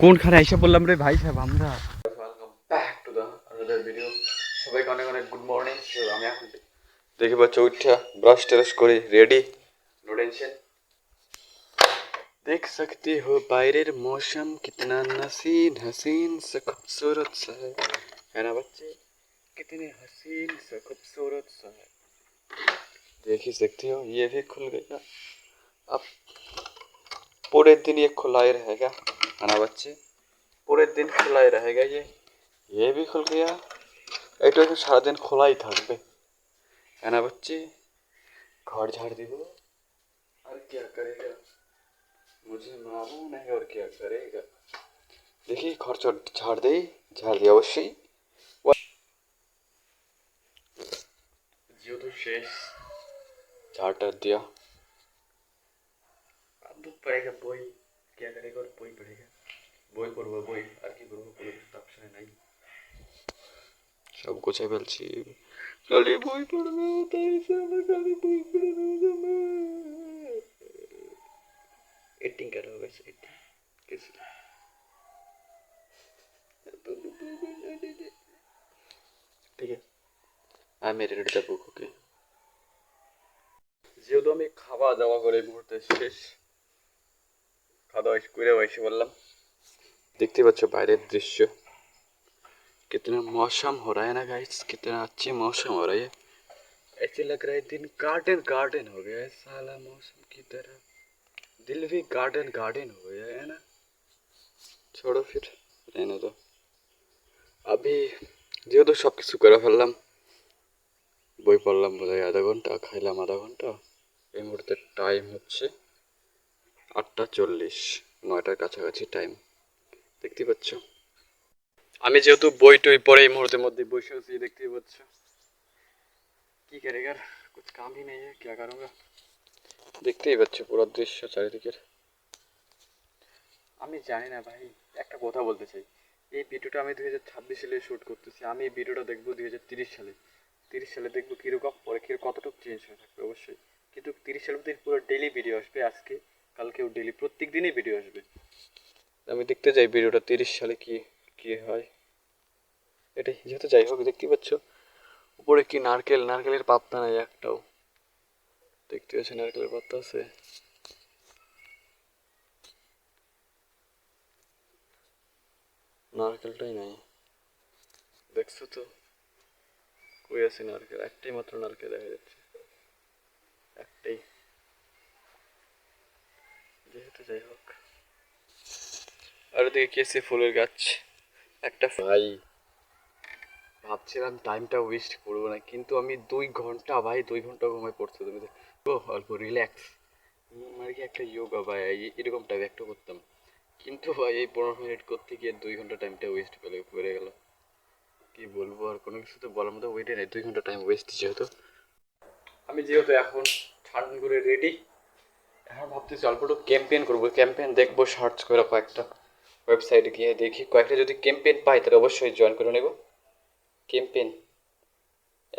কোনখানে এসে বললাম রে ভাই সাহেব আমরা। Welcome back to the another video. সবাইকে অনেক অনেক গুড মর্নিং। আমি এখন দেখি পাচ্ছি উঠা ব্রাশ টেরাশ করে রেডি, নো টেंशन। देख सकते हो বাইরের मौसम कितना नसीन हसीन सा खूबसूरत सा है ना बच्चे, कितने हसीन सा खूबसूरत सा है। देख ही सकते हो ये भी खुल गया। अब पूरे दिन ये खुला ही रहेगा, है ना बच्चे, पूरे दिन खुला ही रहेगा। ये भी खुल गया। এটা তো সারাদিন খোলাই থাকবে, है ना बच्चे। घर झाड़ দিব और क्या करेगा मुझे मालूम नहीं और क्या करेगा। देखिए घर झाड़ दे, झाड़ दिया অবশ্যই। যেহেতু শেষ झाड़ दिया, अब तो पढ़ेगा বই, क्या करेगा और বই पढ़ेगा, বই পড়বো বই আর কি করবো, কোনো কিছু অপশন নাই। সব গোছাই ফেলছি, খালি বই পড়বে তাই আমার খালি বই পড়বে। एडिटिंग कर रहा होगा, एडिटिंग कैसे ठीक है। আমি রেডি থাকবো ওকে। যেহেতু আমি খাওয়া দাওয়া করে মুহূর্তে শেষ, খাওয়া দাওয়া করে এসে বললাম, देखते बच्चों বাইরের दृश्य, कितना मौसम हो रहा है ना गाइस, कितना अच्छी मौसम हो रही है। ऐसे लग रहा है दिन गार्डन गार्डन हो गया है साला, मौसम की तरह दिल भी गार्डन गार्डन हो गया है ना। छोड़ो फिर रहने दो। अभी যেহেতু সব কিছু করে ফেললাম, বই পড়লাম বোধহয় আধা ঘন্টা, খাইলাম আধা ঘন্টা, এই মুহূর্তে টাইম হচ্ছে 8:40, 9টার কাছাকাছি টাইম, দেখতে পাচ্ছ। আমি যেহেতু বই টই পড়ে এই মুহূর্তের মধ্যে বসে আছি, দেখতেই পাচ্ছ। কি करेगा, कुछ काम ही नहीं है, क्या करूँगा। দেখতেই পাচ্ছ পুরো দৃশ্য চারিদিকের। আমি জানি না ভাই, একটা কথা বলতে চাই, এই ভিডিওটা আমি 2026 সালে শ্যুট করতেছি, আমি এই ভিডিওটা দেখবো 2030 সালে। 30 সালে দেখবো কীরকম পরে কী কতটুকু চেঞ্জ হয়ে থাকবে অবশ্যই। কিন্তু 30 সালের মধ্যে পুরো ডেলি ভিডিও আসবে, আজকে কালকেও ডেলি প্রত্যেক দিনই ভিডিও আসবে। আমি দেখতে চাই ভিডিওটা 30 সালে কি কি হয় এটাই। যেহেতু যাই হোক, দেখতে পাচ্ছ উপরে কি নারকেল, নারকেলের পাত্তা নাই একটাও, দেখতে পাচ্ছ নারকেলের পাত্তা আছে, নারকেলটাই নাই, দেখছো তো কই আছে নারকেল, একটাই মাত্র নারকেল দেখা যাচ্ছে, একটাই। যেহেতু যাই হোক, আর ওদিকে কেসে ফুলের গাছ একটা। ভাই ভাবছিলাম টাইমটা ওয়েস্ট করবো না, কিন্তু আমি 2 ঘন্টা ভাই 2 ঘন্টা ঘুমাই পড়ছো তুমি তো, অল্প রিল্যাক্স মানে কি একটা যোগা ভাই এরকম টাইপ একটা করতাম, কিন্তু ভাই এই 15 মিনিট করতে গিয়ে 2 ঘন্টা টাইমটা ওয়েস্ট করে গেল। কি বলবো, আর কোনো কিছু তো বলার মতো ওয়েটে নেই, 2 ঘন্টা টাইম ওয়েস্ট। যেহেতু এখন ঠান্ডা করে রেডি, এখন ভাবতেছি অল্প একটু ক্যাম্পেইন করবো, ক্যাম্পেইন দেখবো সার্চ করে কয়েকটা ওয়েবসাইটে গিয়ে দেখি, কয়েকটা যদি ক্যাম্পেইন পাই তাহলে অবশ্যই জয়েন করে নেব। ক্যাম্পেইন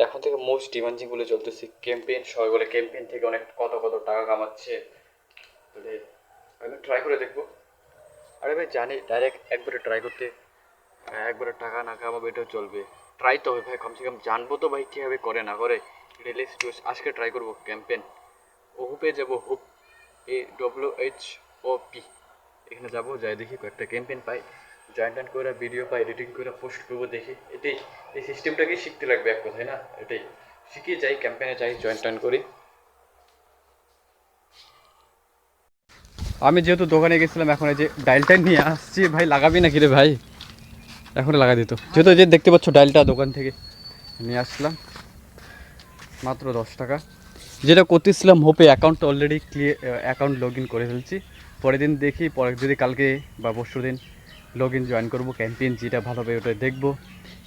এখন থেকে মোস্ট ডিমান্ডিং বলে চলতেছে, ক্যাম্পেইন সবাই বলে ক্যাম্পেইন থেকে অনেক কত কত টাকা কামাচ্ছে, তাহলে আমি ট্রাই করে দেখবো। আরে ভাই জানি ডাইরেক্ট একবারে ট্রাই করতে একবারে টাকা না কামাবো এটাও চলবে, ট্রাই তো হবে ভাই, কমসে কম জানবো তো ভাই কীভাবে করে না করে। রিলিজ আজকে ট্রাই করবো ক্যাম্পেইন। ও হুপে যাবো, হুপ AWHOP, এখানে যাবো, যাই দেখি কয়েকটা ক্যাম্পেইন পাই, জয়েন করে ভিডিও পাই, এডিটিং করে পোস্ট করবো, দেখি এটাই, এই সিস্টেমটাকেই শিখতে লাগবে এক কথায় না, এটাই শিখিয়ে যাই, ক্যাম্পেইনে যাই, জয়েন করি। আমি যেহেতু দোকানে গেছিলাম, এখন এই যে ডাইলটা নিয়ে আসছি, ভাই লাগাবি নাকি রে ভাই, এখন লাগা দিত, যেহেতু যে দেখতে পাচ্ছ ডাইলটা দোকান থেকে নিয়ে আসলাম, মাত্র 10 টাকা। যেটা করতেছিলাম হোপে account already account log in করে ফেলছি, পরের দিন দেখি, পরে যদি কালকে বা পরশু দিন লগ ইন জয়েন করবো, ক্যাম্পেইন যেটা ভালো হবে ওটা দেখবো।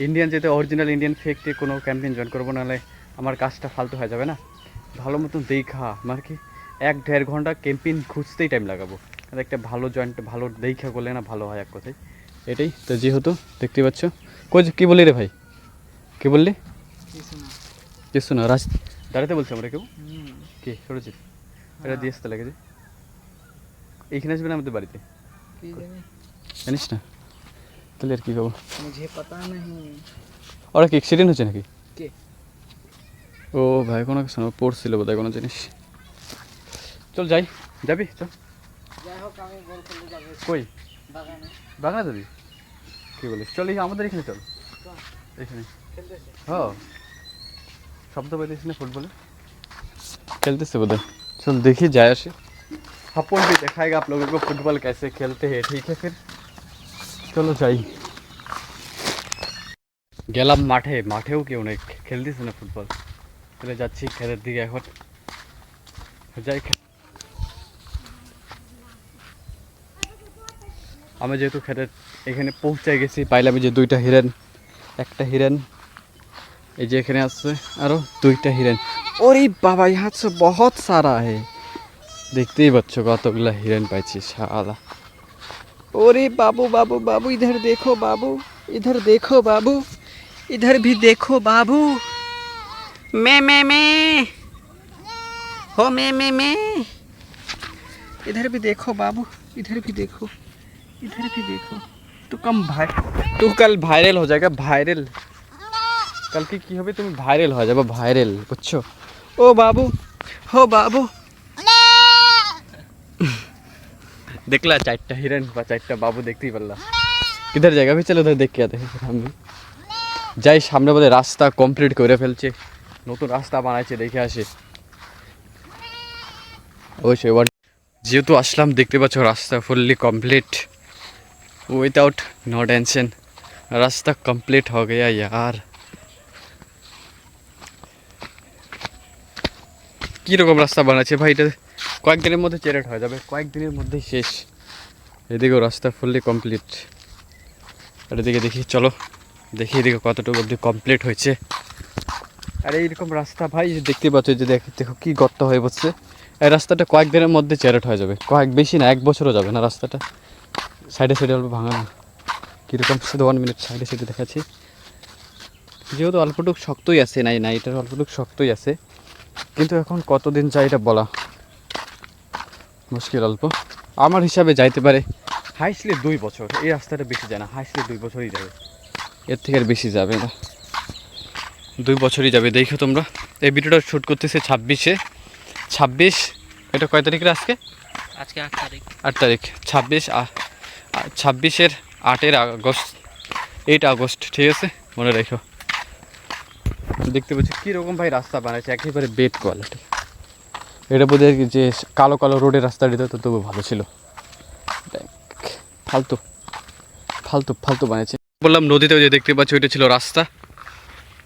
ইন্ডিয়ান যেটা অরিজিনাল ইন্ডিয়ান ফেকতে কোনো ক্যাম্পেইন জয়েন করবো, নাহলে আমার কাজটা ফালতু হয়ে যাবে না। ভালো মতন দেখা মানে কি 1-1.5 ঘন্টা ক্যাম্পেইন খুঁজতেই টাইম লাগাবো, আর একটা ভালো জয়েন্ট ভালো দেখা করলে না ভালো হয় এক কথায়, এটাই তো। যেহেতু দেখতে পাচ্ছ কী বলি রে ভাই, কী বললি? কিছু না, দাঁড়াতে বলছি আমরা কেউ কে সরজিৎ, এটা দিয়ে আসতে লাগে যে এইখানে আসবে না আমাদের বাড়িতে, জানিস না? তাহলে আর কী খবর? मुझे पता नहीं। ওরা কি অ্যাক্সিডেন্ট হচ্ছে নাকি? কে? ও ভাই কোনো কিছু না, পড়ছিল বোধহয় কোনো জিনিস। চল যাই, যাবি চল। যাই হোক আমি বল করলে যাবে কই? বাগানে। বাগানে যাবি? কী বলিস? চল এই আমাদের এখানে চল। এখানে খেলতেছে। হ্যাঁ, শব্দ পাইতেছিস না ফুটবলে? खेलते बोधे। चल देखिए जाए आसे। अपन भी दिखाएगा आप लोगों को फुटबॉल कैसे खेलते हैं, ठीक है? फिर चलो যাই। গেলাম মাঠে, মাঠেও কেউ নেই, খেলতেছে না ফুটবল। চলে যাচ্ছি খেলের দিকে এখন, যাই। আমি যেহেতু খেলের এখানে পৌঁছে গেছি, পাইলাম যে দুইটা হিরেন, একটা হিরেন এই যে এখানে আছে, আরও দুইটা হিরেন। ওরে বাবা, यहाँ से बहुत सारा है, देखते ही बच्चों কতগুলা হিরেন পাইছি শালা। ओरे बाबू बाबू बाबू, इधर देखो बाबू, इधर देखो बाबू, इधर भी देखो बाबू। मैं हो मैं, इधर भी देखो बाबू, इधर भी देखो, इधर भी देखो। तू कल भाइरल हो जाएगा, भाइरल। कल की হবে তুমি ভাইরাল হয়ে যাবে, ভাইরাল, বুঝছো? ও বাবু, हो बाबू। देखला चारटा हिरन বা চারটা বাবু দেখতেই পারলা। किधर जाएगा भी? चलो उधर देख के आते हैं हम भी। যাই, সামনে বলে রাস্তা কমপ্লিট করে ফেলছে, নতুন রাস্তা বানাইছে, দেখে আসি। অবশ্যই এবার যেহেতু আসলাম, দেখতে পাচ্ছ রাস্তা ফুললি কমপ্লিট, উইদাউট নো টেंशन। রাস্তা কমপ্লিট हो गया यार। কীরকম রাস্তা বানাচ্ছে ভাই, এটা কয়েকদিনের মধ্যে চেরেট হয়ে যাবে, কয়েকদিনের মধ্যেই শেষ। এদিকেও রাস্তা ফুললি কমপ্লিট। আর এদিকে দেখি, চলো দেখি এদিকে কতটুকু অবধি কমপ্লিট হয়েছে। আর এইরকম রাস্তা ভাই দেখতে পাচ্ছ যে, দেখো কি গর্ত হয়ে বসছে। এই রাস্তাটা কয়েকদিনের মধ্যে চেরেট হয়ে যাবে, বেশি না, 1 বছরও যাবে না রাস্তাটা। সাইডে সাইডে অল্প ভাঙা না, কীরকম শুধু 1 মিনিট সাইডে সাইডে দেখাচ্ছি। যেহেতু অল্পটুক শক্তই আছে, নাই এটার অল্পটুক শক্তই আছে, কিন্তু এখন কতদিন যায় এটা বলা মুশকিল। অল্প আমার হিসাবে যাইতে পারে হাইস্টলি 2 বছর। এই রাস্তাটা বেশি যায় না, হাইস্টলি 2 বছরই যাবে, এর থেকে আর বেশি যাবে না, 2 বছরই যাবে। দেখো তোমরা, এই ভিডিওটা শ্যুট করতেছে 26। এটা কয় তারিখের আজকে? 8 তারিখ। 8 তারিখ। 26-এর 8 আগস্ট, 8 আগস্ট, ঠিক আছে, মনে রেখো। দেখতে পাচ্ছি কীরকম ভাই রাস্তা বানাচ্ছে, একেবারে বেড কোয়ালিটি। এটা বোধ হয় যে কালো কালো রোডের রাস্তা দিত তো, তবু ভালো ছিল। ফালতু ফালতু ফালতু বানিয়েছে। বললাম নদীতেও যে দেখতে পাচ্ছি, ওইটা ছিল রাস্তা,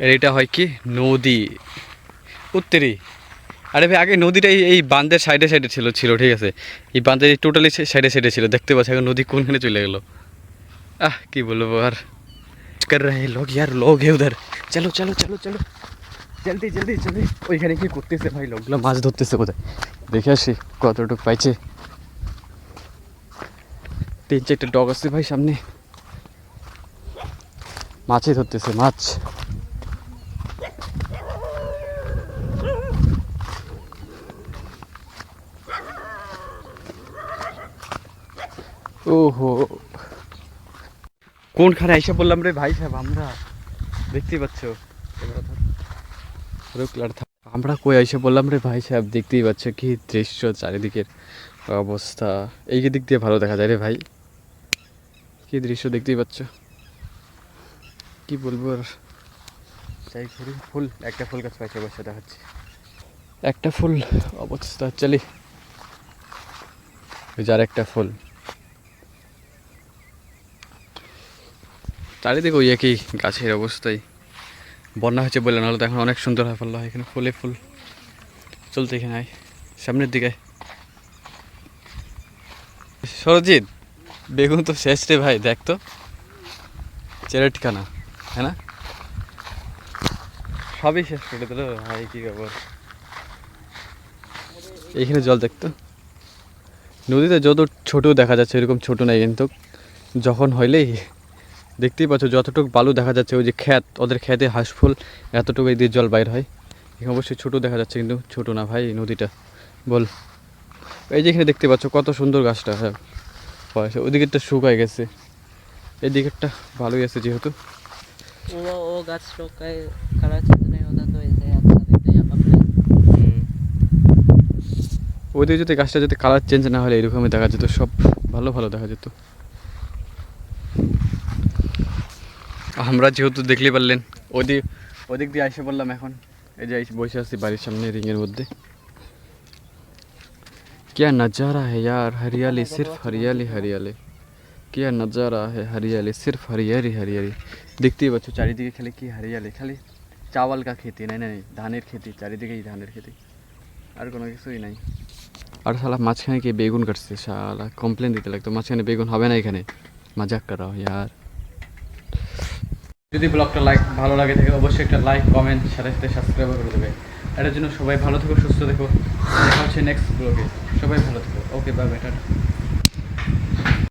আর এটা হয় কি নদী, উত্তরি। আরে ভাই আগে নদীটা এই বাঁধের সাইডে সাইডে ছিল, ঠিক আছে, এই বাঁধের টোটালি সাইডে সাইডে ছিল, দেখতে পাচ্ছি। এখন নদী কোনখানে চলে গেলো, কি বলবো আর। कर रहे हैं लोग यार, लोग है उधर। चलो चलो चलो चलो, জলদি জলদি জলদি। ওইখানে কি করতেছে ভাই, লোকগুলো মাছ ধরতেছে কোথায়, দেখে আসি কতটুকু পাইছে। 3-4টা ডগ আছে ভাই সামনে, মাছই ধরতেছে, মাছ। ওহো, কোনখানে এসে বললাম রে ভাই সাহেব, আমরা দেখতেই পাচ্ছ, আমরা কই এসে বললাম রে ভাই সাহেব, দেখতেই পাচ্ছ কি দৃশ্য, চারিদিকের অবস্থা। এই দিক দিয়ে ভালো দেখা যায় রে ভাই, কি দৃশ্য দেখতেই পাচ্ছ, কি বলবো আর। চাই ঘুরি, ফুল, একটা ফুল গাছ পাইছে, অবশ্যই দেখাচ্ছি একটা ফুল অবস্থা। চলি, যার একটা ফুল, চারিদিকে ওই একই গাছের অবস্থায়। বন্যা হয়েছে বলে, নাহলে তো এখন অনেক সুন্দর হয় ফেললো, এখানে ফুলে ফুল। চলতে এখানে আয়, সামনের দিকে। সরজিৎ, বেগুন তো শেষ রে ভাই, দেখ তো, চেরা ঠিকানা, হ্যাঁ না, সবই শেষ করে দিল ভাই, কী খবর। এইখানে জল দেখতো, নদীতে যত ছোট দেখা যাচ্ছে এরকম ছোট নাই, কিন্তু যখন হইলেই দেখতেই পাচ্ছ যতটুকু বালু দেখা যাচ্ছে, ওই যে ক্ষেত, ওদের ক্ষেতে হাঁসফুল, এতটুকু দিয়ে জল বাইর হয়। এখানে অবশ্যই ছোটো দেখা যাচ্ছে, কিন্তু ছোটো না ভাই নদীটা, বল। এই যে এখানে দেখতে পাচ্ছ কত সুন্দর গাছটা, হ্যাঁ পাওয়া যায়। ওদিকেরটা শুকায় গেছে, এদিকেরটা ভালোই আছে যেহেতু। वो गाछ का कलर चेंज नहीं होता तो ऐसे अच्छा दिखता है यहाँ पर। ওইদিকে যদি গাছটা যদি কালার চেঞ্জ না হলে এরকমই দেখা যেত, সব ভালো ভালো দেখা যেত। আমরা যেহেতু দেখলেই পারলেন ওদিক দিয়ে এসে বললাম, এখন এই যে বসে আছি বাড়ির সামনে রিংয়ের মধ্যে। क्या नज़ारा है यार, हरियाली सिर्फ हरियाली हरियाली, क्या नज़ारा है, हरियाली सिर्फ हरियाली हरियाली। দেখতেই পাচ্ছ চারিদিকে খালি কি হরিয়ালি, খালি চাওয়াল কা খেতি, নাই নাই ধানের খেতি, চারিদিকেই ধানের খেতি, আর কোনো কিছুই নাই। আর শালা মাঝখানে কি বেগুন কাটছে, শালা কমপ্লেন দিতে লাগতো মাঝখানে বেগুন হবে না এখানে, মজাক করা ইয়ার। যদি ব্লগটা ভালো লাগে থাকে অবশ্যই একটা লাইক কমেন্ট সাথে সাথে সাবস্ক্রাইব করে দেবে। এটার জন্য সবাই ভালো থেকো, সুস্থ থেকো, দেখা হচ্ছে নেক্সট ব্লগে। সবাই ভালো থেকো, ওকে বাই বাই, টাটা।